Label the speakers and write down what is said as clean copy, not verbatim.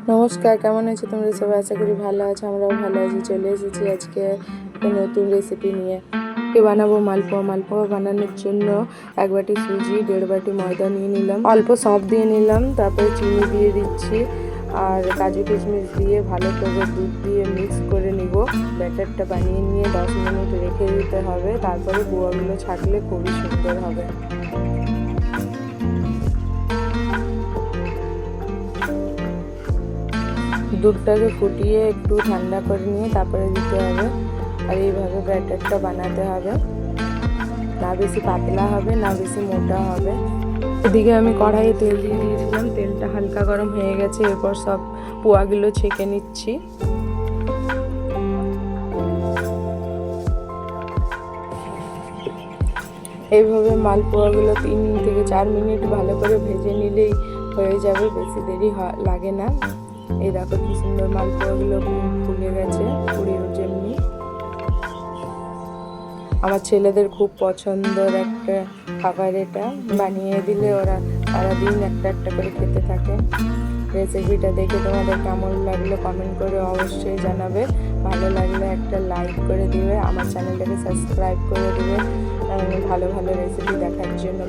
Speaker 1: নমস্কার, কেমন আছো তোমরা সবাই? আশা করি ভালো আছো, আমরাও ভালো আছি। চলে এসেছি আজকে একটা নতুন রেসিপি নিয়ে। বানাবো মালপোয়া। মালপোয়া বানানোর জন্য 1 বাটি সুজি, 1.5 বাটি ময়দা নিয়ে নিলাম, অল্প সঁফ দিয়ে নিলাম, তারপরে চিনি দিয়ে দিচ্ছি আর কাজু কিশমিশ দিয়ে ভালো করে দুধ দিয়ে মিক্স করে নিব। ব্যাটারটা বানিয়ে নিয়ে 10 মিনিট রেখে দিতে হবে, তারপরে পোয়াগুলো ছাকলে খুবই সুন্দর হবে। দুধটাকে ফুটিয়ে একটু ঠান্ডা করে নিয়ে তারপরে দিতে হবে। আর এইভাবে ব্যাটারটা বানাতে হবে, না বেশি পাতলা হবে না বেশি মোটা হবে। এদিকে আমি কড়াইয়ে তেল দিয়ে দিয়েছিলাম, তেলটা হালকা গরম হয়ে গেছে। এরপর সব পোয়াগুলো ছেঁকে নিচ্ছি। এইভাবে মালপোয়াগুলো 3 থেকে 4 মিনিট ভালো করে ভেজে নিলেই হয়ে যাবে, বেশি দেরি লাগে না। এই দেখো কি সুন্দর মালপোয়াগুলো ফুলে গেছে, পুরীর যেমনি। আমার ছেলেদের খুব পছন্দের একটা খাবার, এটা বানিয়ে দিলে ওরা সারাদিন একটা একটা করে খেতে থাকে। রেসিপিটা দেখে তোমাদের কেমন লাগলো কমেন্ট করে অবশ্যই জানাবে। ভালো লাগলে একটা লাইক করে দিবে, আমার চ্যানেলটাকে সাবস্ক্রাইব করে দিবে ভালো ভালো রেসিপি দেখার জন্য।